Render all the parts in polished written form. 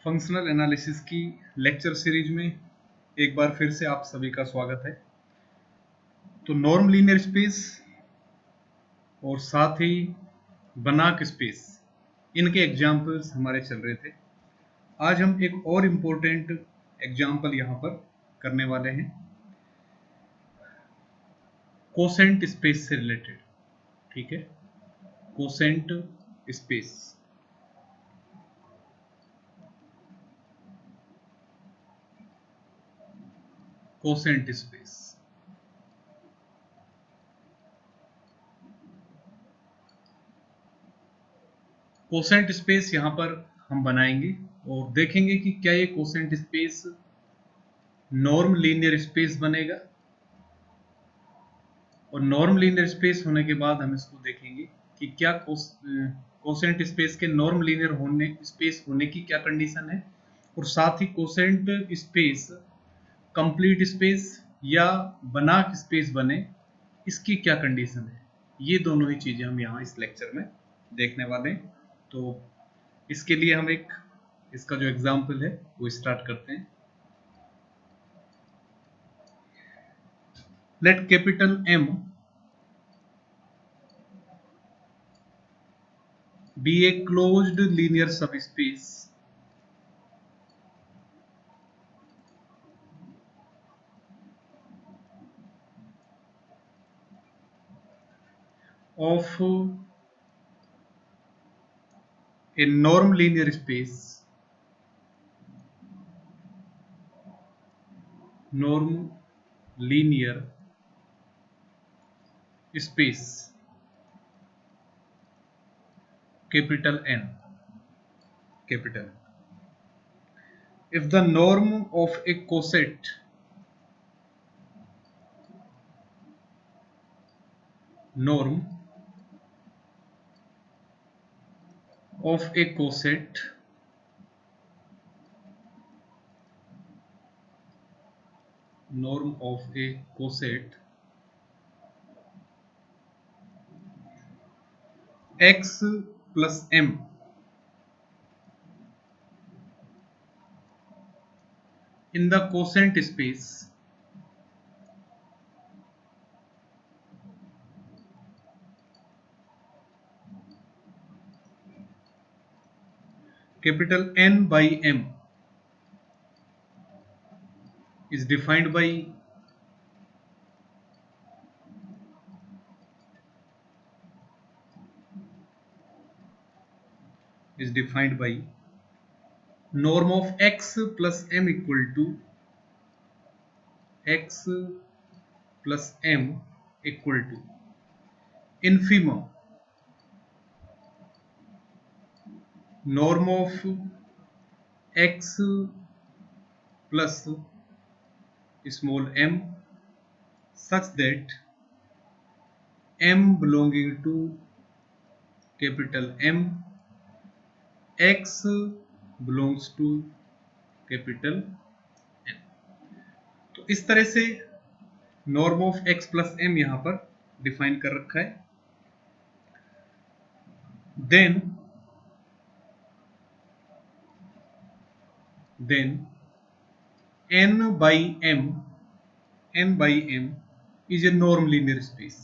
Functional analysis की lecture series में एक बार फिर से आप सभी का स्वागत है। तो नॉर्म लीनियर स्पेस और साथ ही बनाक स्पेस, इनके एग्जाम्पल्स हमारे चल रहे थे। आज हम एक और इम्पोर्टेंट एग्जाम्पल यहाँ पर करने वाले हैं, कोसेंट स्पेस से रिलेटेड। ठीक है, quotient space. Quotient space quotient space यहाँ पर हम बनाएंगे और देखेंगे कि क्या ये quotient space norm linear space बनेगा, और नॉर्म लीनियर स्पेस होने के बाद हम इसको देखेंगे कि क्या कोसेंट स्पेस के नॉर्म लीनियर स्पेस होने की क्या कंडीशन है, और साथ ही कोसेंट स्पेस कंप्लीट स्पेस या बनाक स्पेस बने, इसकी क्या कंडीशन है। ये दोनों ही चीजें हम यहाँ इस लेक्चर में देखने वाले हैं। तो इसके लिए हम इसका जो एग्जाम्पल है वो स्टार्ट करते हैं। Let capital M be a closed linear subspace of a norm linear space, norm linear space capital N, capital. If the norm of a coset norm of a coset norm of a coset x plus m in the quotient space capital N by M is defined by norm of x plus m equal to x plus m equal to infimum norm of x plus small m such that m belonging to capital M, x belongs to capital N। तो इस तरह से norm of x plus m यहां पर define कर रखा है। Then n by m is a norm linear space।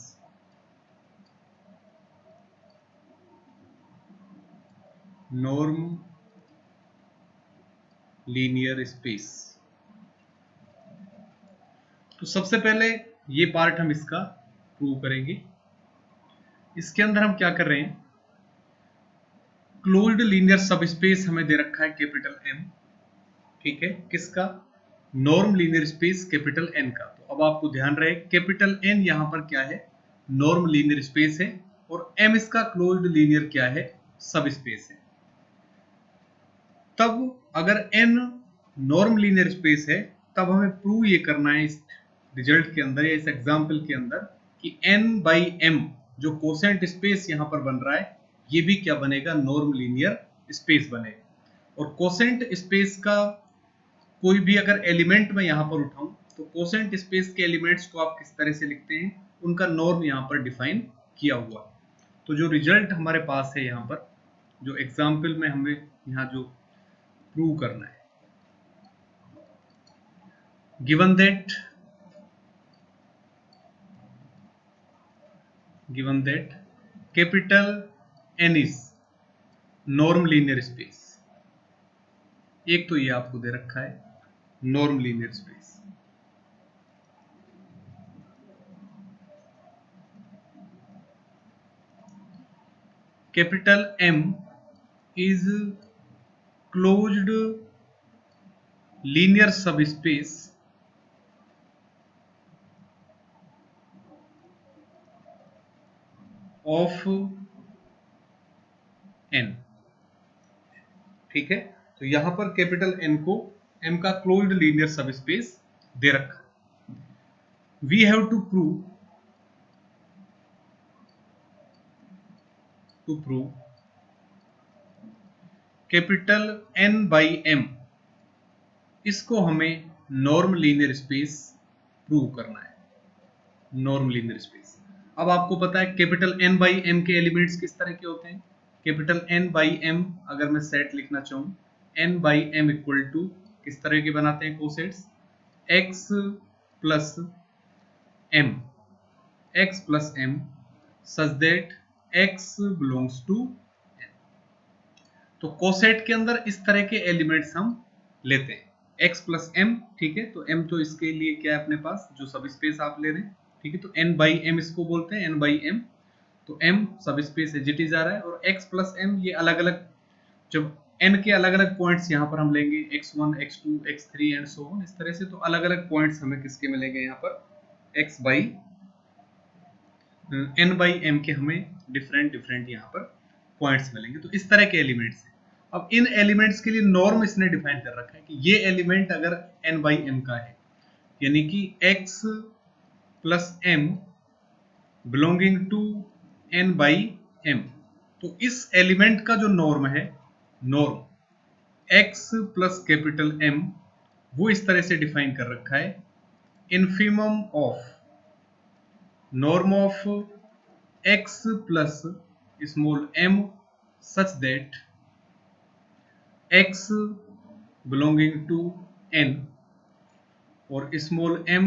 Norm linear space. तो सबसे पहले ये पार्ट हम इसका प्रूव करेंगे। इसके अंदर हम क्या कर रहे हैं, क्लोज्ड लीनियर सबस्पेस हमें दे रखा है कैपिटल M। ठीक है, किसका? Norm linear space capital N का। तो अब आपको ध्यान रहे कैपिटल N यहां पर क्या है, नॉर्म लीनियर स्पेस है, और M इसका क्लोज्ड लीनियर क्या है, सब स्पेस है। तब अगर N नॉर्म लीनियर स्पेस है, तब हमें प्रूव ये करना है इस रिजल्ट के अंदर या इस एग्जाम्पल के अंदर कि N बाई M जो कोसेंट स्पेस यहां पर बन रहा है, ये भी क्या बनेगा, नॉर्म लीनियर स्पेस बनेगा। और कोसेंट स्पेस का कोई भी अगर एलिमेंट मैं यहां पर उठाऊं, तो कोसेंट स्पेस के एलिमेंट्स को आप किस तरह से लिखते हैं, उनका नॉर्म यहां पर डिफाइन किया हुआ। तो जो रिजल्ट हमारे पास है यहां पर, जो एग्जाम्पल में हमें यहाँ जो प्रूव करना है। Given that capital N is norm linear space. एक तो ये आपको दे रखा है norm linear space. Capital M is closed linear subspace of n। ठीक है, तो यहां पर कैपिटल N को M का क्लोज्ड लीनियर सबस्पेस दे रखा। We have to prove capital N by M, इसको हमें नॉर्म लीनियर स्पेस प्रूव करना है। Norm linear space. अब आपको पता है कैपिटल N बाई M के एलिमेंट्स किस तरह के होते हैं। कैपिटल N बाई M अगर मैं सेट लिखना चाहूँ, N by M equal to किस तरह के बनाते हैं cosets, x plus m such that x belongs to n। तो कोसेट के अंदर इस तरह के एलिमेंट्स हम लेते हैं, x प्लस m। ठीक है, तो m तो इसके लिए क्या है अपने पास, जो सब स्पेस आप ले रहे हैं। ठीक है, तो n बाई m इसको बोलते हैं, n बाई m। तो m sub space as it is आ रहा है, और x प्लस m ये अलग अलग, जब n के अलग अलग पॉइंट्स यहाँ पर हम लेंगे x1, x2, x3 and so on, इस तरह से, तो अलग अलग पॉइंट्स हमें किसके मिलेंगे यहाँ पर, x by n by m के हमें डिफरेंट यहाँ पर पॉइंट्स मिलेंगे। तो इस तरह के एलिमेंट्स हैं। अब इन एलिमेंट्स के लिए नॉर्म इसने डिफाइन कर रखा है कि ये एलिमेंट अगर n बाई m का है, यानी कि x plus m belonging to n by m, तो इस एलिमेंट का जो नॉर्म है, norm x plus capital M, वो इस तरह से डिफाइन कर रखा है, infimum of norm of x plus small m such that x belonging to n और small m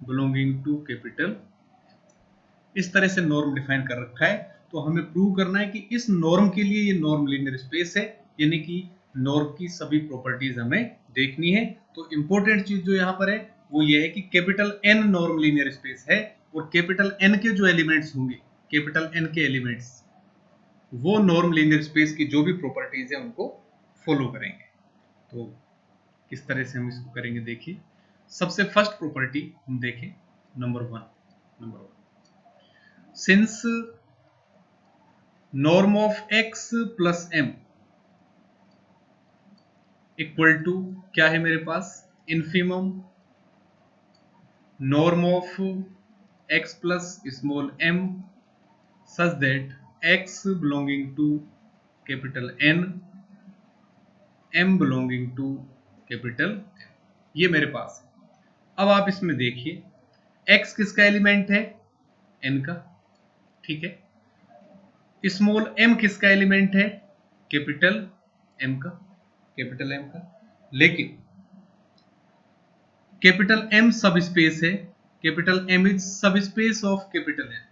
belonging to capital. इस तरह से नॉर्म डिफाइन कर रखा है। तो हमें प्रूव करना है कि इस नॉर्म के लिए ये नॉर्म लीनियर स्पेस है, यानी कि नॉर्म की सभी प्रॉपर्टीज हमें देखनी है। तो इंपॉर्टेंट चीज जो यहाँ पर है वो ये है कि capital N norm linear space है, और कैपिटल N के जो एलिमेंट्स होंगे, कैपिटल N के एलिमेंट्स वो नॉर्म लीनियर स्पेस की जो भी प्रॉपर्टीज है उनको फॉलो करेंगे। तो किस तरह से हम इसको करेंगे, देखिए। सबसे फर्स्ट प्रॉपर्टी हम देखें, number one, since norm of x plus m equal to क्या है मेरे पास, infimum norm of x plus small m such that x belonging to capital N, m belonging to capital M, ये मेरे पास है। अब आप इसमें देखिए, x किसका एलिमेंट है, n का। ठीक है, स्मॉल m किसका एलिमेंट है, कैपिटल M का, कैपिटल M का। लेकिन कैपिटल M सब स्पेस है, capital M is sub space of capital N।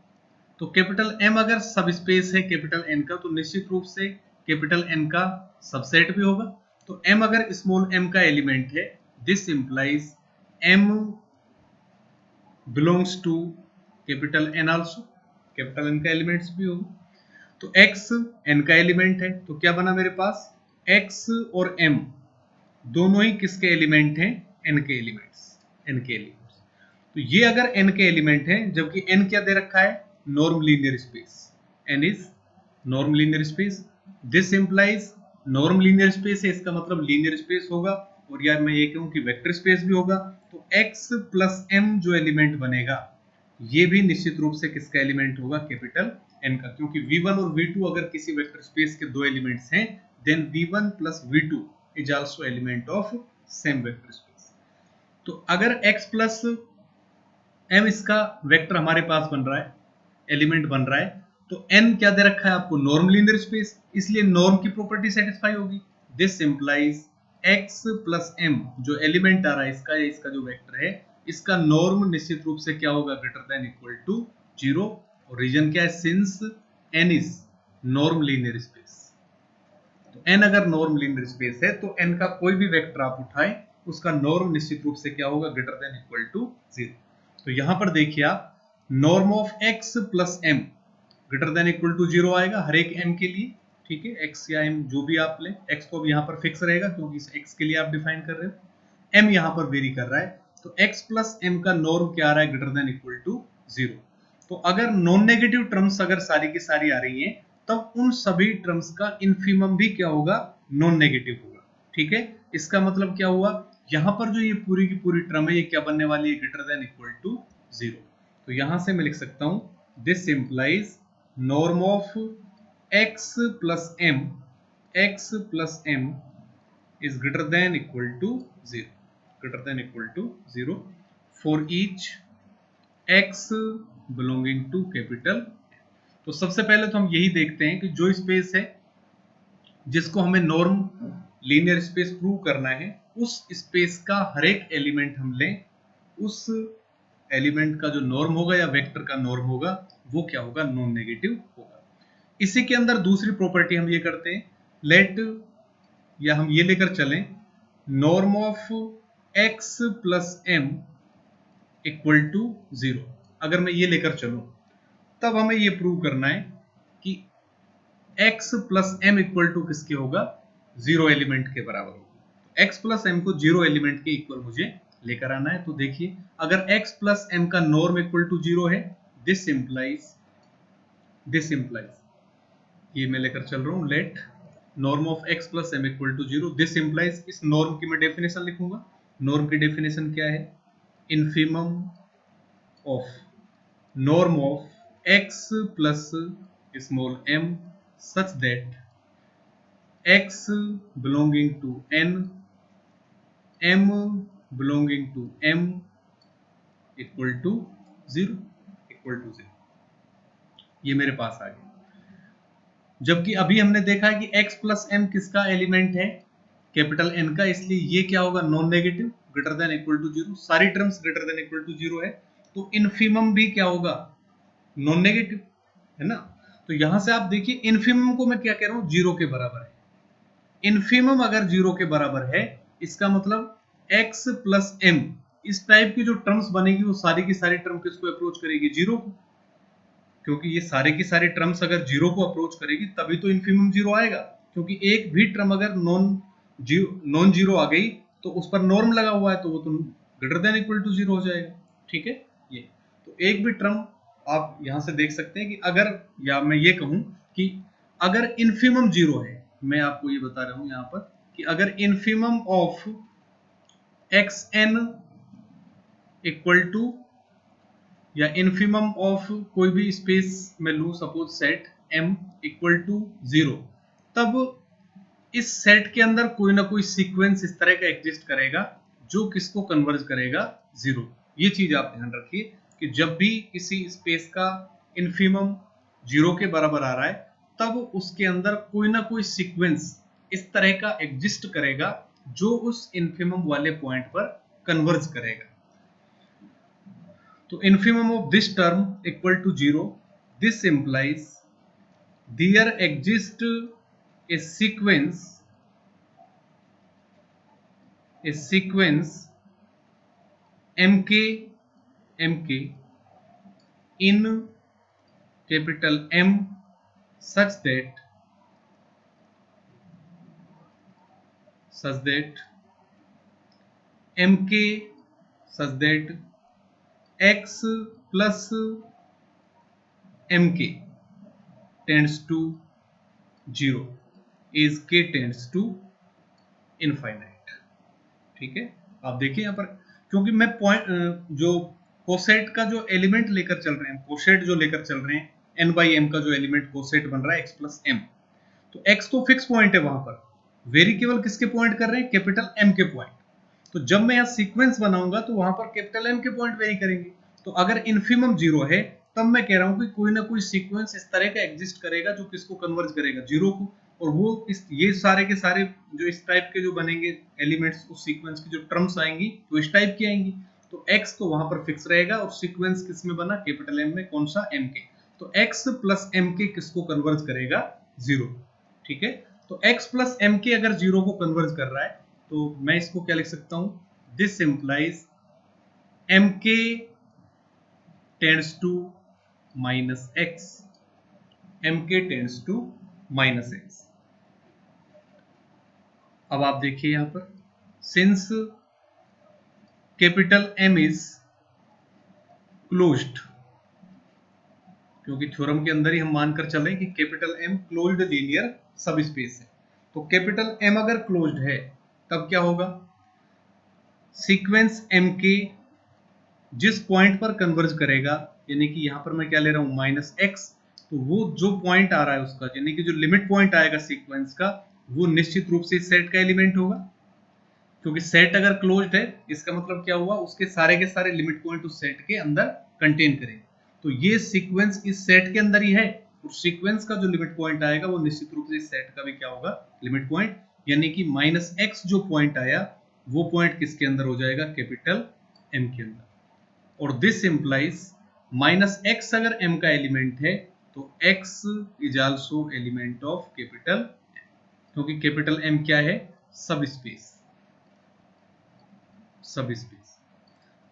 तो कैपिटल M अगर सब स्पेस है कैपिटल N का, तो निश्चित रूप से कैपिटल N का सबसेट भी होगा। तो M अगर स्मॉल m का एलिमेंट है, this implies M belongs to capital N also, capital N का एलिमेंट्स भी होगा। तो x n का एलिमेंट है, तो क्या बना मेरे पास, x और m दोनों ही किसके एलिमेंट हैं, n के एलिमेंट्स। तो ये अगर n के एलिमेंट हैं, जबकि n क्या दे रखा है, norm linear space, n is norm linear space. This implies norm linear space है, इसका मतलब लीनियर स्पेस होगा, और यार मैं ये कहूं कि वेक्टर स्पेस भी होगा। तो x प्लस m जो एलिमेंट बनेगा, ये भी निश्चित रूप से किसका एलिमेंट होगा, कैपिटल N का, क्योंकि v1 और v2 अगर किसी वेक्टर स्पेस के दो एलिमेंट्स हैं, then v1 plus v2 is also element of same vector space. तो अगर x प्लस m इसका वेक्टर हमारे पास बन रहा है, एलिमेंट बन रहा है, तो n क्या दे रखा है आपको, नॉर्म लीनियर स्पेस, इसलिए नॉर्म की प्रॉपर्टी सेटिस्फाई होगी। This implies x plus m जो एलिमेंट आ रहा है इसका या इसका जो वेक्टर है, इसका नॉर्म निश्चित रूप से क्या होगा, ग्रेटर देन इक्वल टू 0। और रीजन क्या है, since n is norm linear space. तो n अगर नॉर्म लीनियर स्पेस है तो n का कोई भी वेक्टर आप उठाएं, उसका नॉर्म निश्चित रूप से क्या होगा, ग्रेटर देन इक्वल टू 0। तो यहां पर देखिए आप, norm of x plus m greater than equal to 0 आएगा हर एक m के लिए, ठीक है। x या m जो भी आप लें, x तो अब यहाँ पर फिक्स रहेगा क्योंकि इस x के लिए आप डिफाइन कर रहे हो, m यहाँ पर वेरी कर रहा है, तो x प्लस m का नॉर्म क्या आ रहा है, ग्रेटर देन इक्वल टू 0। तो अगर नॉन नेगेटिव टर्म्स अगर सारी की सारी आ रही हैं, तब उन सभी टर्म्स का इनफीमम भी क्या होगा, नॉन नेगेटिव होगा, ठीक है। इसका मतलब क्या हुआ, यहां पर जो ये पूरी की पूरी टर्म है ये क्या बनने वाली है, ग्रेटर देन इक्वल टू 0। तो यहां से मैं लिख सकता हूं, this implies norm of x plus m is greater than equal to 0, greater than equal to 0 for each x belonging to capital। तो सबसे पहले तो हम यही देखते हैं कि जो स्पेस है जिसको हमें नॉर्म लीनियर स्पेस प्रूव करना है, उस स्पेस का हर एक एलिमेंट हम लें, उस एलिमेंट का जो नॉर्म होगा या वेक्टर का नॉर्म होगा वो क्या होगा, नॉन नेगेटिव होगा। इसी के अंदर दूसरी प्रॉपर्टी हम ये करते हैं, लेट या हम ये लेकर चलें, norm of x plus m equal to 0। अगर मैं ये लेकर चलूं तब हमें ये प्रूव करना है कि x plus m equal to किसके होगा, 0 एलिमेंट के बराबर होगा। x प्लस m को 0 एलिमेंट के इक्वल मुझे लेकर आना है। तो देखिए, अगर x प्लस m का नॉर्म इक्वल टू 0 है, दिस इंप्लाइज ये मैं लेकर चल रहा हूं, let norm of x plus m equal to 0, this implies, इस नॉर्म की मैं डेफिनेशन लिखूंगा। नॉर्म की डेफिनेशन क्या है, infimum of norm of x plus small m such that x belonging to n, m belonging to m equal to 0। ये मेरे पास आ गया। जबकि अभी हमने देखा है कि x प्लस m किसका एलिमेंट है, कैपिटल N का, इसलिए ये क्या होगा, non negative, greater than equal to 0। सारी terms greater than equal to 0 है, तो इनफीमम भी क्या होगा, नॉन नेगेटिव, है ना। तो यहां से आप देखिए, इनफीमम को मैं क्या कह रहा हूं, 0 के बराबर है। इनफीमम अगर 0 के बराबर है, इसका मतलब x प्लस m, इस टाइप की जो टर्म्स बनेगी वो सारी की सारी टर्म किसको अप्रोच करेगी, 0 को, क्योंकि ये सारे की सारी टर्म्स अगर 0 को अप्रोच करेगी तभी तो इनफीमम 0 आएगा। क्योंकि एक भी टर्म अगर नॉन जीरो आ गई तो उस पर नॉर्म लगा हुआ है, तो वो तो ग्रेटर देन इक्वल टू 0 हो जाएगा, ठीक है। ये तो एक भी टर्म आप यहां से देख सकते हैं कि अगर, या मैं ये कहूं कि अगर इनफीमम 0 है, मैं आपको ये बता रहा हूं यहां पर कि अगर infimum of x n equal to, या इनफीमम ऑफ कोई भी स्पेस में लूं, suppose set m equal to 0, तब इस सेट के अंदर कोई ना कोई सीक्वेंस इस तरह का एग्जिस्ट करेगा जो किसको कन्वर्ज करेगा, 0। ये चीज आप ध्यान रखिए कि जब भी किसी स्पेस का इनफीमम 0 के बराबर आ रहा है, तब उसके अंदर कोई ना कोई सीक्वेंस इस तरह का एग्जिस्ट करेगा जो उस इनफीमम वाले पॉइंट पर कन्वर्ज करेगा। तो infimum of this term equal to 0, this implies there exists a sequence mk in capital M such that x plus mk tends to 0 is k tends to infinite, ठीक है। आप देखिए यहाँ पर, क्योंकि मैं पॉइंट जो कोसेट का जो एलिमेंट लेकर चल रहे हैं, कोसेट जो लेकर चल रहे हैं, n बाई m का जो एलिमेंट कोसेट बन रहा है x प्लस m, तो x तो फिक्स पॉइंट है, वहां पर वेरी केवल किसके पॉइंट कर रहे हैं, कैपिटल M के पॉइंट। तो जब मैं यहाँ सीक्वेंस बनाऊंगा तो वहां पर कैपिटल M के पॉइंट वेरी करेंगे। तो अगर इनफीमम 0 है, तब मैं कह रहा हूं कि कोई ना कोई सीक्वेंस इस तरह का एग्जिस्ट करेगा जो किसको कन्वर्ज करेगा, 0 को। और वो ये सारे के सारे जो इस टाइप के जो बनेंगे एलिमेंट्स, उस सीक्वेंस की जो टर्म्स आएंगी वो इस टाइप की आएंगी। तो x तो वहां पर फिक्स रहेगा और सीक्वेंस किस में बना, कैपिटल M में, कौन सा, m के। तो x प्लस m के किसको कन्वर्ज करेगा, 0। ठीक है, तो x प्लस m के अगर 0 को कन्वर्ज कर रहा है तो मैं इसको क्या लिख सकता हूं, this implies mk tends to minus x, mk tends to minus x। अब आप देखिए यहां पर, since capital M is closed, क्योंकि थ्योरम के अंदर ही हम मानकर चले कि capital M closed linear sub space है। तो कैपिटल M अगर क्लोज्ड है तब क्या होगा, सीक्वेंस M के जिस पॉइंट पर कन्वर्ज करेगा, यानी कि यहां पर मैं क्या ले रहा हूं, माइनस x, तो वो जो पॉइंट आ रहा है उसका, यानी कि जो लिमिट पॉइंट आएगा सीक्वेंस का, वो निश्चित रूप से इस सेट का एलिमेंट होगा। क्योंकि सेट अगर क्लोज्ड है इसका मतलब क्या हुआ, उसके सारे के सारे लिमिट पॉइंट उस सेट के अंदर कंटेन करेंगे। तो ये सीक्वेंस इस सेट के अंदर ही है, और सीक्वेंस का जो लिमिट पॉइंट आएगा वो निश्चित रूप से इस सेट का भी क्या होगा, लिमिट पॉइंट। यानी कि माइनस x जो पॉइंट आया वो पॉइंट किसके अंदर हो जाएगा, कैपिटल M के अंदर। और दिस इंप्लाइज माइनस x अगर m का एलिमेंट है तो x is also element of capital, क्योंकि कैपिटल M क्या है, सब स्पेस, सब स्पेस।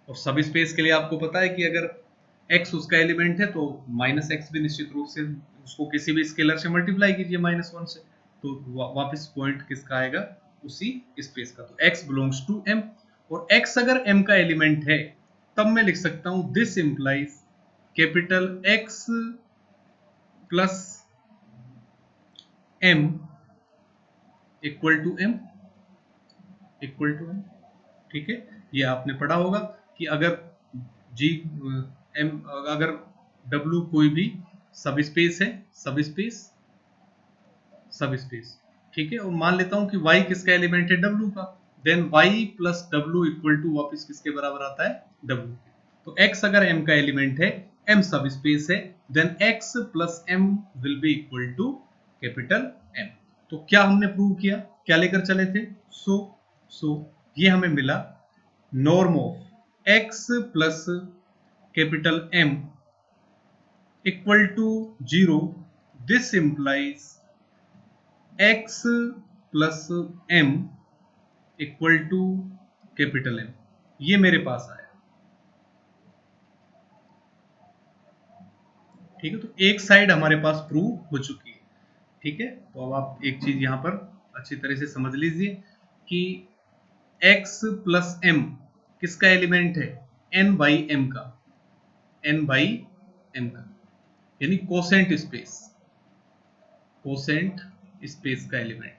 और सब स्पेस के लिए आपको पता है कि अगर x उसका एलिमेंट है तो माइनस एक्स भी निश्चित रूप से उसको किसी भी स्केलर से मल्टीप्लाई कीजिए -1 से, तो वापस पॉइंट किसका आएगा, उसी स्पेस का। तो x बिलोंग्स टू m, और x अगर m का एलिमेंट है तब मैं लिख सकता हूं this implies capital x plus m equal to m, equal to m। ठीक है, ये आपने पढ़ा होगा कि अगर G M, अगर W कोई भी सब स्पेस है, सब स्पेस, सब स्पेस, ठीक है, और मान लेता हूं कि Y किसका एलिमेंट है, W का, then Y plus W equal to वापिस किसके बराबर आता है, W। तो X अगर M का एलिमेंट है, M सब स्पेस है, then X plus M will be equal to capital M। तो क्या हमने प्रूव किया, क्या लेकर चले थे, सो ये हमें मिला norm of x plus capital M equal to 0, this implies x plus M equal to capital M। ये मेरे पास आया। ठीक है, तो एक साइड हमारे पास प्रूव हो चुकी है। ठीक है, तो अब आप एक चीज यहां पर अच्छी तरह से समझ लीजिए कि x प्लस M किसका एलिमेंट है, n बाई m का, n बाई m का, यानी कोसेंट स्पेस, कोसेंट स्पेस का एलिमेंट।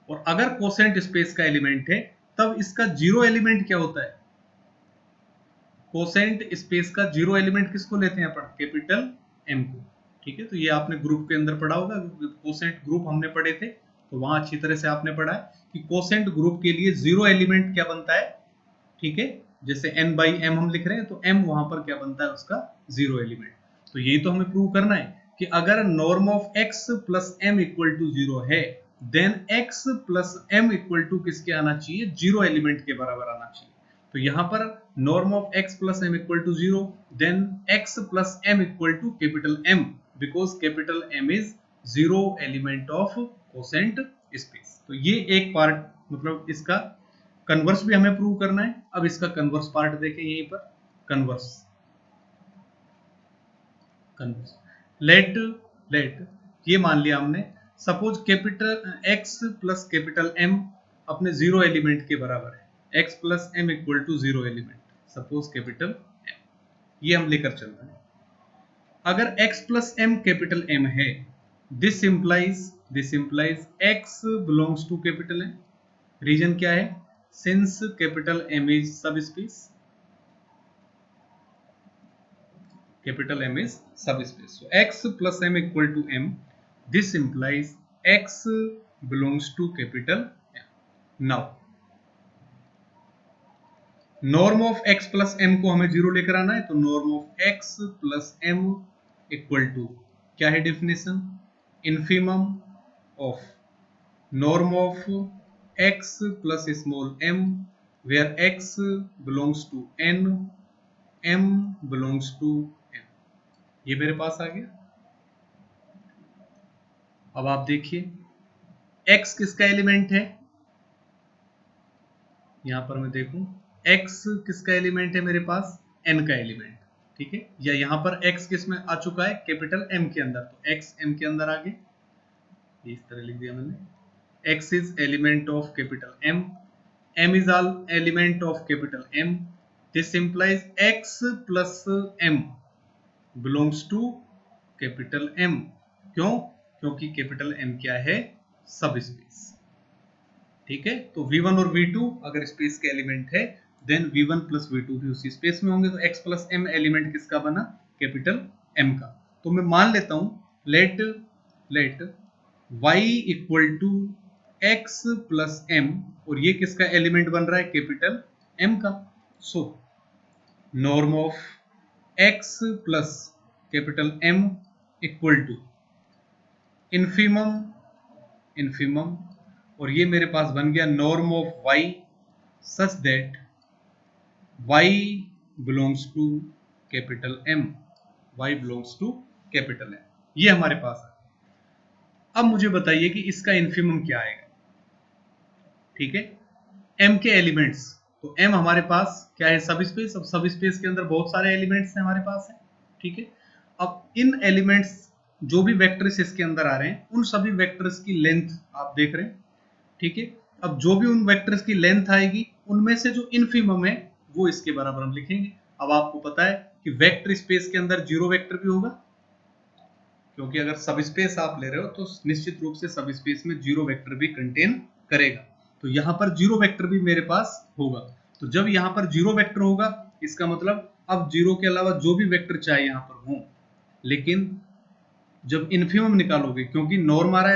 और अगर कोसेंट स्पेस का एलिमेंट है तब इसका जीरो एलिमेंट क्या होता है, कोसेंट स्पेस का जीरो एलिमेंट किसको लेते हैं अपन, कैपिटल M को। ठीक है, तो ये आपने ग्रुप के अंदर पढ़ा होगा, कोसेंट ग्रुप हमने पढ़े थे, तो वहां अच्छी तरह से आपने पढ़ा है कि कोसेंट ग्रुप के लिए जीरो एलिमेंट क्या बनता है। ठीक है, जैसे n बाई m हम लिख रहे हैं तो m वहां पर क्या बनता है, उसका जीरो एलिमेंट। तो यही तो हमें प्रूव करना है कि अगर norm of x plus m equal to 0 है, then x plus m equal to किसके आना चाहिए, जीरो एलिमेंट के बराबर आना चाहिए। तो यहां पर norm of x plus m equal to 0, then x plus m equal to capital M, because capital M is zero element of quotient space. तो ये एक पार्ट, मतलब इसका कन्वर्स भी हमें प्रूव करना है। अब इसका कन्वर्स पार्ट देखें यहीं पर, कन्वर्स, कन्वर्स, लेट लेट ये मान लिया हमने, suppose capital x plus capital M अपने जीरो एलिमेंट के बराबर है, x plus M equal to zero element, suppose capital M, ये हम लेकर चल रहे हैं। अगर x plus M capital M है, this implies x belongs to capital M। Reason क्या है, since capital M is sub space, capital M is subspace. So x plus m equal to m. This implies x belongs to capital M. Now, norm of x plus m को हमें zero लेकर आना है, तो norm of x plus m equal to क्या है definition? Infimum of norm of x plus small m where x belongs to n, m belongs to n। ये मेरे पास आ गया। अब आप देखिए x किसका एलिमेंट है, यहां पर मैं देखूं x किसका एलिमेंट है मेरे पास, n का एलिमेंट, ठीक है। या यहां पर x किस में आ चुका है, कैपिटल M के अंदर, तो x M के अंदर आ गए, इस तरह लिख दिया मैंने। x is element of capital M, M is all element of capital M. This implies x plus m belongs to capital M. क्यों? क्योंकि कैपिटल M क्या है, सब स्पेस, ठीक है। तो V1 और V2 अगर स्पेस के एलिमेंट है, देन V1 प्लस V2 भी उसी स्पेस में होंगे। तो x प्लस m एलिमेंट किसका बना, कैपिटल M का। तो मैं मान लेता हूं let y equal to x plus m, और ये किसका एलिमेंट बन रहा है, कैपिटल M का। So norm of x plus capital M equal to infimum, और ये मेरे पास बन गया norm of y such that y belongs to capital M, y belongs to capital M। ये हमारे पास है। अब मुझे बताइए कि इसका इन्फीमम क्या आएगा, ठीक है। M के एलिमेंट्स, तो M हमारे पास क्या है, सब स्पेस। अब सब स्पेस के अंदर बहुत सारे एलिमेंट्स हैं हमारे पास है, ठीक है। अब इन एलिमेंट्स जो भी वेक्टर्स इसके अंदर आ रहे हैं, उन सभी वेक्टर्स की लेंथ आप देख रहे हैं, ठीक है। अब जो भी उन वेक्टर्स की लेंथ आएगी, उनमें से जो इन्फीमम है वो इसके बराबर हम लिखेंगे। अब आपको पता है कि वेक्टर स्पेस के अंदर जीरो वेक्टर भी होगा, क्योंकि अगर सब स्पेस आप ले रहे हो तो निश्चित रूप से सब स्पेस में जीरो वेक्टर भी कंटेन करेगा। तो यहां पर जीरो वेक्टर भी मेरे पास होगा। तो जब यहां पर जीरो वेक्टर होगा, इसका मतलब अब जीरो के अलावा जो भी वेक्टर चाहे यहां पर हो, लेकिन जब इन्फीमम निकालोगे, क्योंकि नॉर्म आ रहा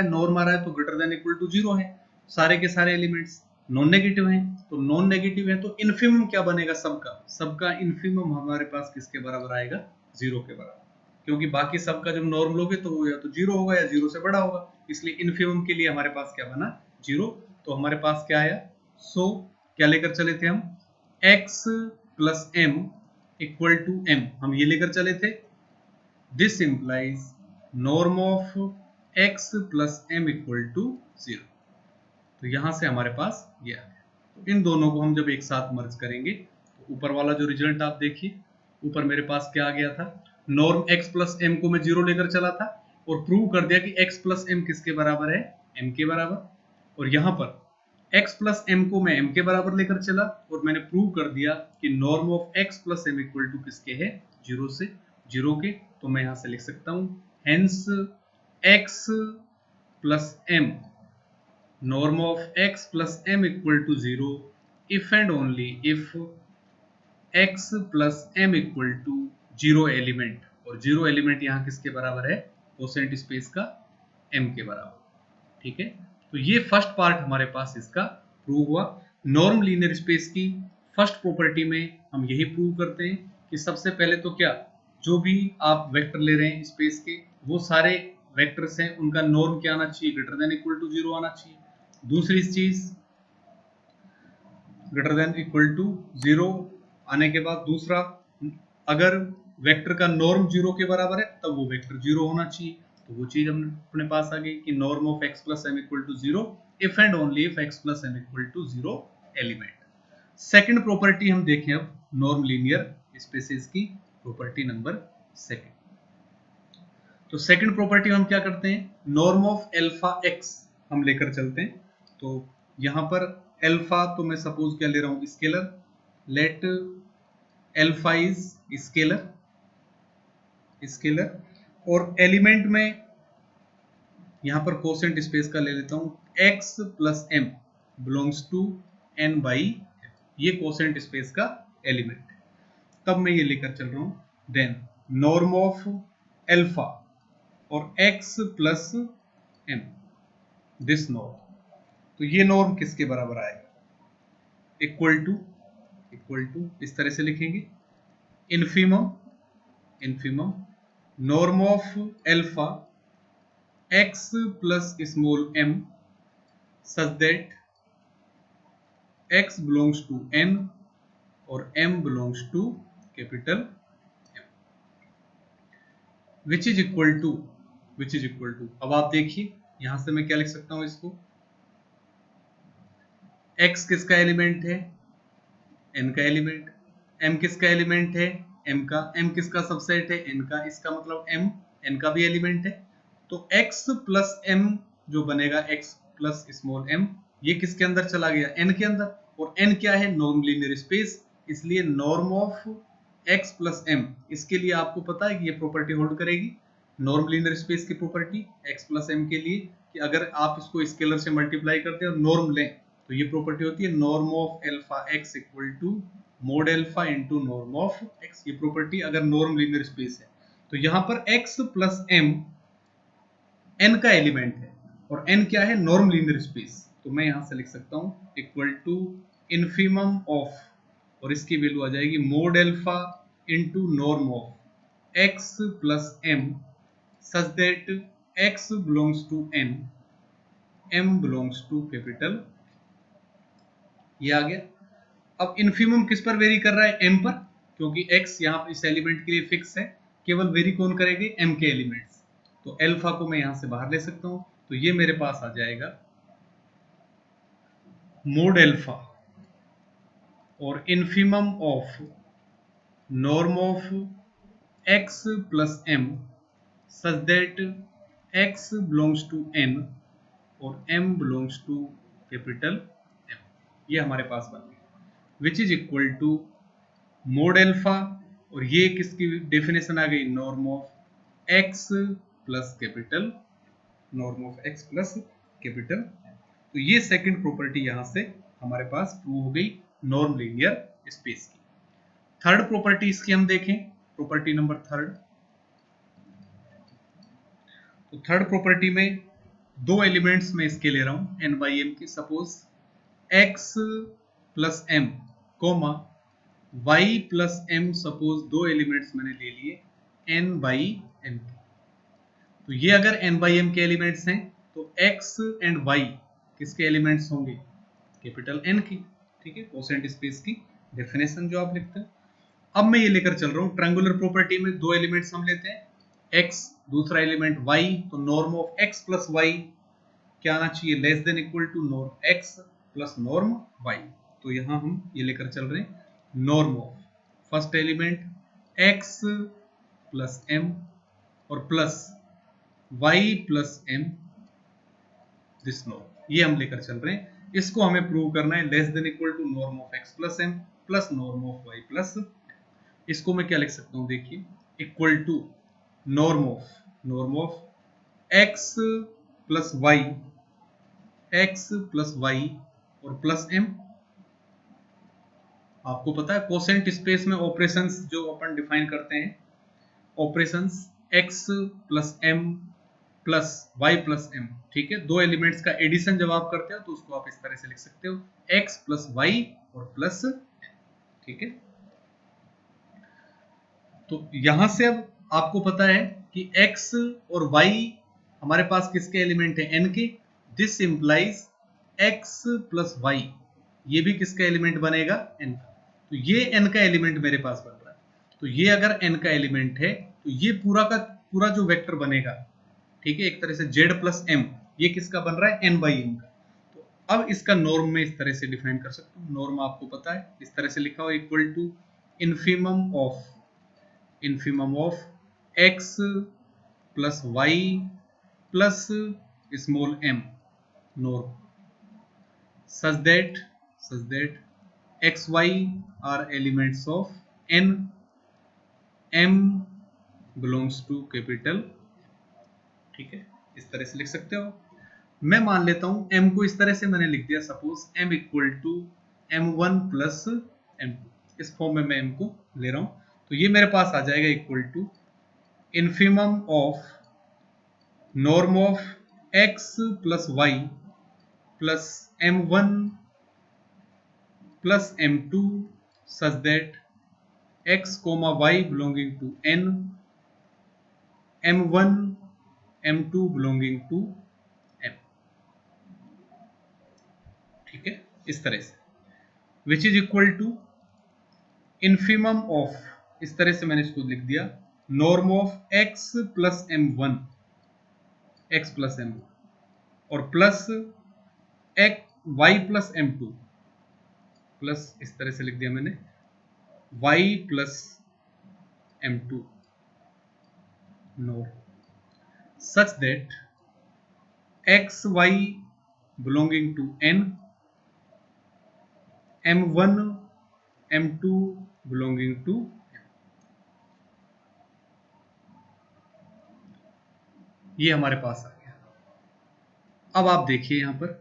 है तो greater than equal to zero है, सारे के सारे एलिमेंट्स नॉन नेगेटिव हैं, तो नॉन नेगेटिव है तो इन्फीमम क्या बनेगा, सबका इन्फीमम हमारे पास किसके बराबर आएगा, जीरो के बराबर। क्योंकि बाकी सबका जब नॉर्म लोगे तो वो या तो जीरो होगा या जीरो से बड़ा होगा, इसलिए इन्फीमम के लिए हमारे पास क्या बना, जीरो। तो हमारे पास क्या आया, सो क्या लेकर चले थे हम, x plus m equal to m, हम ये लेकर चले थे। This implies norm of x plus m equal to 0। तो यहां से हमारे पास ये आ गया। तो इन दोनों को हम जब एक साथ मर्ज करेंगे, तो ऊपर वाला जो रिजल्ट आप देखिए, ऊपर मेरे पास क्या आ गया था, नॉर्म x प्लस m को मैं जीरो लेकर चला था और प्रूव कर दिया कि x प्लस m किसके बराबर है, m के बराबर। और यहां पर x प्लस m को मैं m के बराबर लेकर चला और मैंने प्रूव कर दिया कि norm of x plus m equal to किसके है, जीरो के। तो मैं यहां से लिख सकता हूं hence x plus m norm of x plus m equal to 0 if and only if x plus m equal to 0 element, और 0 एलिमेंट यहाँ किसके बराबर है, कोसेंट स्पेस का m के बराबर, ठीक है। तो ये फर्स्ट पार्ट हमारे पास इसका प्रूव हुआ। नॉर्म लीनियर स्पेस की फर्स्ट प्रॉपर्टी में हम यही प्रूव करते हैं कि सबसे पहले तो क्या, जो भी आप वेक्टर ले रहे हैं स्पेस के, वो सारे वेक्टर्स हैं, उनका नॉर्म क्या आना चाहिए, ग्रेटर देन इक्वल टू 0 आना चाहिए। दूसरी चीज, ग्रेटर देन इक्वल टू 0 आने के बाद दूसरा, अगर वेक्टर का नॉर्म 0 के बराबर है तब वो वेक्टर 0 होना चाहिए। तो वो चीज हमने अपने पास आ गई कि norm of x plus m equal to 0 if and only if x plus m equal to 0 element. Second property हम देखें अब नॉर्म लीनियर स्पेसेस की, प्रॉपर्टी नंबर सेकंड। तो सेकंड प्रॉपर्टी हम क्या करते हैं, नॉर्म ऑफ एल्फा x हम लेकर चलते हैं। तो यहां पर एल्फा तो मैं सपोज क्या ले रहा हूं, scalar, late alpha is scalar, और एलिमेंट में यहां पर कोसेंट स्पेस का ले लेता हूं, x plus m belongs to n by, ये कोसेंट स्पेस का एलिमेंट है। तब मैं ये लेकर चल रहा हूं, देन नॉर्म ऑफ एल्फा और x plus m, this norm, तो ये नॉर्म किसके बराबर आएगा, इक्वल टू इस तरह से लिखेंगे, infimum norm of alpha x plus small m such that x belongs to n और m belongs to capital M, which is equal to अब आप देखिए यहां से मैं क्या लिख सकता हूं इसको, x किसका एलिमेंट है, n का एलिमेंट, m किसका एलिमेंट है, m का, m किसका सबसेट है, n का, इसका मतलब m n का भी एलिमेंट है, तो x प्लस m जो बनेगा x प्लस स्मॉल m ये किसके अंदर चला गया, n के अंदर, और n क्या है, नॉर्म लीनियर स्पेस, इसलिए norm of x plus m, इसके लिए आपको पता है कि ये प्रॉपर्टी होल्ड करेगी, नॉर्म लीनियर स्पेस की प्रॉपर्टी x प्लस m के लिए, कि अगर आप इसको स्केलर से मल्टीप्लाई करते हैं और नॉर्म लें तो ये प्रॉपर्टी होती है norm of alpha x equal to mod alpha into norm of x, ये प्रॉपर्टी अगर नॉर्म लीनियर स्पेस है, तो यहाँ पर x प्लस m n का एलिमेंट है और n क्या है, नॉर्म लीनियर स्पेस, तो मैं यहां से लिख सकता हूं इक्वल टू इन्फीमम ऑफ, और इसकी वैल्यू आ जाएगी mod alpha into norm of x plus m such that x belongs to n, m belongs to capital, ये आ गया। अब इन्फीमम किस पर वेरी कर रहा है, m पर, क्योंकि x यहाँ इस एलिमेंट के लिए फिक्स है, केवल वेरी कौन करेंगे, m के एलिमेंट्स, तो अल्फा को मैं यहां से बाहर ले सकता हूं, तो ये मेरे पास आ जाएगा मोड अल्फा और infimum of norm of x plus m such that x belongs to n और m belongs to capital M, ये हमारे पास बन गया, which is equal to mod alpha, और ये किसकी डेफिनेशन आ गई, norm of x plus capital, norm of x plus capital, तो ये सेकंड प्रॉपर्टी यहां से हमारे पास प्रूव हो गई नॉर्म लीनियर स्पेस की। थर्ड प्रॉपर्टी इसकी हम देखें, प्रॉपर्टी नंबर थर्ड, तो थर्ड प्रॉपर्टी में दो एलिमेंट्स में इसके ले रहा हूं n बाई m की, suppose x plus m comma y plus m, suppose दो एलिमेंट्स मैंने ले लिए n बाई m, तो ये अगर n बाई m के एलिमेंट्स हैं तो x एंड y किसके एलिमेंट्स होंगे, कैपिटल N की, ठीक है, कोसेंट स्पेस की डेफिनेशन जो आप लिखते हैं। अब मैं ये लेकर चल रहा हूं ट्रायंगुलर प्रॉपर्टी में दो एलिमेंट्स हम लेते हैं, x दूसरा एलिमेंट y, तो norm of x plus y क्या आना चाहिए, less than equal to norm x plus norm y, तो यहां हम ये लेकर चल रहे हैं norm of first element x plus m और plus y plus m, this norm, ये हम लेकर चल रहे हैं, इसको हमें प्रूव करना है less than equal to norm of x plus m plus norm of y plus, इसको मैं क्या लिख सकता हूं, देखिए equal to norm of x plus y, x plus y और प्लस m, आपको पता है कोसेंट स्पेस में ऑपरेशंस जो अपन डिफाइन करते हैं, operations x plus m plus y plus m, ठीक है, दो एलिमेंट्स का एडिशन जब आप करते हो तो उसको आप इस तरह से लिख सकते हो x प्लस y और प्लस m, ठीक है, तो यहां से अब आपको पता है कि x और y हमारे पास किसके एलिमेंट है, n के, this implies x plus y, ये भी किसका एलिमेंट बनेगा, n का, तो ये n का एलिमेंट मेरे पास बन रहा है, तो ये अगर n का एलिमेंट है तो ये पूरा का पूरा जो वेक्टर बनेगा, ठीक है, एक तरह से z प्लस m, ये किसका बन रहा है, n बाई m का, तो अब इसका नॉर्म में इस तरह से डिफाइन कर सकता हूं, नॉर्म आपको पता है इस तरह से लिखा हो equal to infimum of x plus y plus small m norm such that xy are elements of n, m belongs to capital, ठीक है, इस तरह से लिख सकते हो। मैं मान लेता हूं m को इस तरह से मैंने लिख दिया, suppose m equal to m1 plus m2, इस फॉर्म में मैं m को ले रहा हूं, तो ये मेरे पास आ जाएगा equal to infimum of norm of x plus y plus m1 plus m2 such that x comma y belonging to n M1 M2 belonging to M, ठीक है, इस तरह से, which is equal to infimum of, इस तरह से मैंने इसको लिख दिया, norm of x plus M1, x plus M1 और plus y plus M2, plus इस तरह से लिख दिया मैंने y plus M2 norm, such that x y belonging to n, M1 M2 belonging to M, ये हमारे पास आ गया। अब आप देखिए यहां पर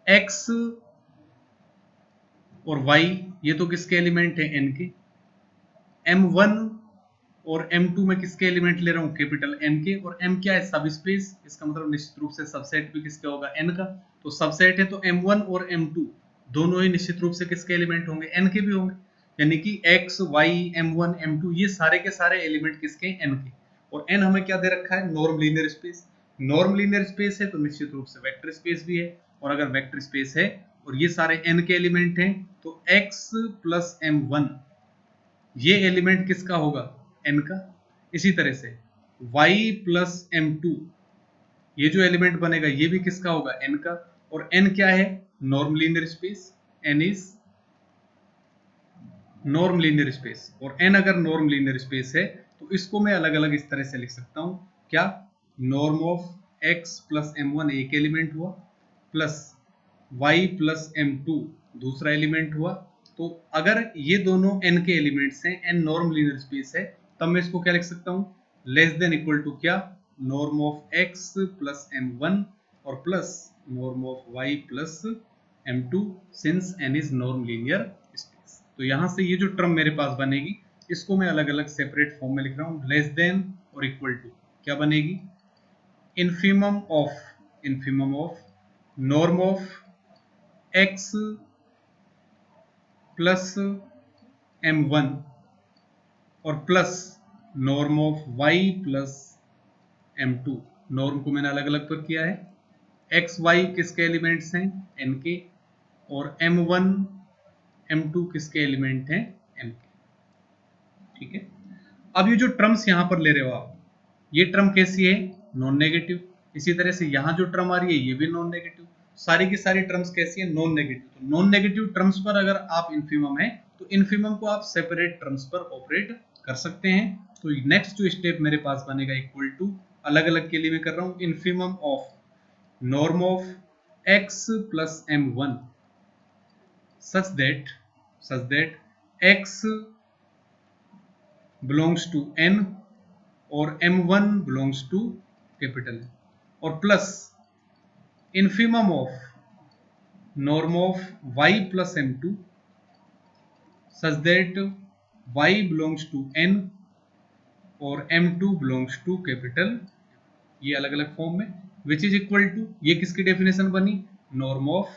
x और y ये तो किसके एलिमेंट है, n के, M1 और M2 में किसके एलिमेंट ले रहा हूं, कैपिटल N के, और M क्या है, सब स्पेस, इसका मतलब निश्चित रूप से सबसेट भी किसका होगा, N का, तो सबसेट है तो M1 और M2 दोनों ही निश्चित रूप से किसके एलिमेंट होंगे, N के भी होंगे, यानी कि x, y, M1, M2 ये सारे के सारे एलिमेंट किसके, N के, और N हमें क्या दे रखा है, norm linear space, norm linear space है तो निश्चित रूप से वेक्टर स्पेस भी है, और अगर वेक्टर स्पेस है और ये सारे N के एलिमेंट हैं तो x प्लस M1 ये एलिमेंट किसका होगा, n का, इसी तरह से y प्लस M2 ये जो एलिमेंट बनेगा ये भी किसका होगा, n का, और n क्या है, norm linear space, n is norm linear space, और n अगर नॉर्म लीनियर स्पेस है तो इसको मैं अलग अलग इस तरह से लिख सकता हूं, क्या, norm of x plus M1 एक एलिमेंट हुआ, प्लस y प्लस M2 दूसरा एलिमेंट हुआ, तो अगर ये दोनों n के एलिमेंट्स हैं, n नॉर्म लीनियर स्पेस है, तब मैं इसको क्या लिख सकता हूं, लेस देन इक्वल टू क्या, norm of x plus M1 और plus norm of y plus M2 since n is norm linear space. तो यहां से ये जो टर्म मेरे पास बनेगी इसको मैं अलग अलग सेपरेट फॉर्म में लिख रहा हूं, लेस देन और इक्वल टू क्या बनेगी, infimum of norm of x plus M1 और plus norm of y plus M2, norm को मैंने अलग अलग पर किया है, x y किसके एलिमेंट्स हैं, n के, और M1 M2 किसके एलिमेंट हैं, m के, ठीक है। अब ये जो टर्म्स यहां पर ले रहे हो आप, ये टर्म कैसी है, नॉन नेगेटिव, इसी तरह से यहां जो टर्म आ रही है ये भी नॉन नेगेटिव, सारी की सारी टर्म्स कैसी है, नॉन नेगेटिव, तो नॉन नेगेटिव टर्म्स पर अगर आप इन्फीमम है तो इन्फीमम को आप सेपरेट टर्म्स पर ऑपरेट कर सकते हैं। तो नेक्स्ट जो स्टेप मेरे पास बनेगा इक्वल टू, अलग अलग के लिए मैं कर रहा हूं, infimum of norm of x plus M1 such that x belongs to n और M1 belongs to capital N, और plus infimum of norm of y plus M2 such that y belongs to n और M2 belongs to capital, ये अलग अलग form में, विच is equal to, ये किसकी definition बनी, norm of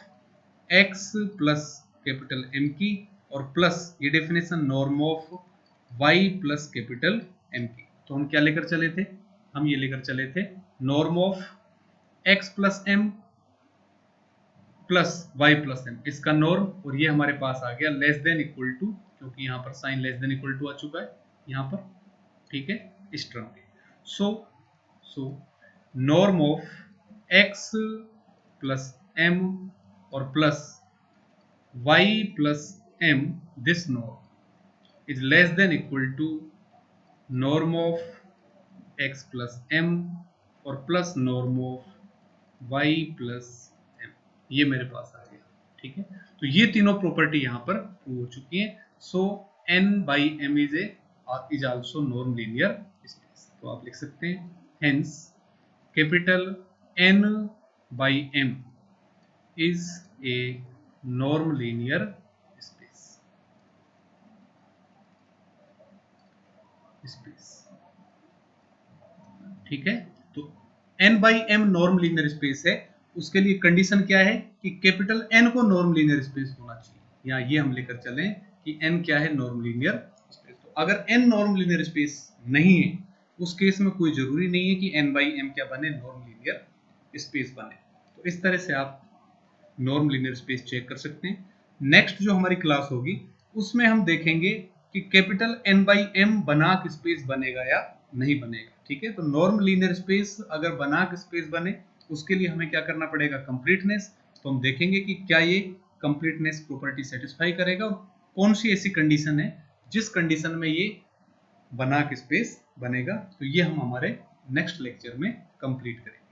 x plus capital M की, और प्लस ये definition norm of y plus capital M की। तो हम क्या लेकर चले थे, हम ये लेकर चले थे norm of x plus M plus y plus M, इसका नॉर्म, और ये हमारे पास आ गया लेस देन इक्वल टू, क्योंकि यहाँ पर sign less than equal to आ चुका है यहाँ पर, ठीक है, इस टर्म के। So norm of x plus M और plus y plus M, this norm is less than equal to norm of x plus M और plus norm of y plus M, ये मेरे पास आ गया, ठीक है। तो ये तीनों प्रॉपर्टी यहाँ पर प्रूव हो चुकी है। सो n by m is also norm linear space, तो आप लिख सकते हैं hence capital n by m is a norm linear space, ठीक है। तो n by m norm linear space है, उसके लिए कंडीशन क्या है कि कैपिटल N को नॉर्म लीनियर स्पेस होना चाहिए, या ये हम लेकर चलें कि n क्या है, नॉर्म लीनियर स्पेस। तो अगर n नॉर्म लीनियर स्पेस नहीं है उस केस में कोई जरूरी नहीं है कि n बाई m क्या बने, नॉर्म लीनियर स्पेस बने। तो इस तरह से आप नॉर्म लीनियर स्पेस चेक कर सकते हैं। नेक्स्ट जो हमारी क्लास होगी उसमें हम देखेंगे कि कैपिटल N बाई M बनाक स्पेस बनेगा या नहीं बनेगा। ठीक है, तो नॉर्म लीनियर स्पेस अगर बनाक स्पेस बने उसके लिए हमें क्या करना पड़ेगा, कंप्लीटनेस। तो हम देखेंगे कि क्या ये कंप्लीटनेस प्रॉपर्टी सेटिस्फाई करेगा और कौन सी ऐसी कंडीशन है जिस कंडीशन में ये बनाक स्पेस बनेगा। तो ये हम हमारे नेक्स्ट लेक्चर में कंप्लीट करेंगे।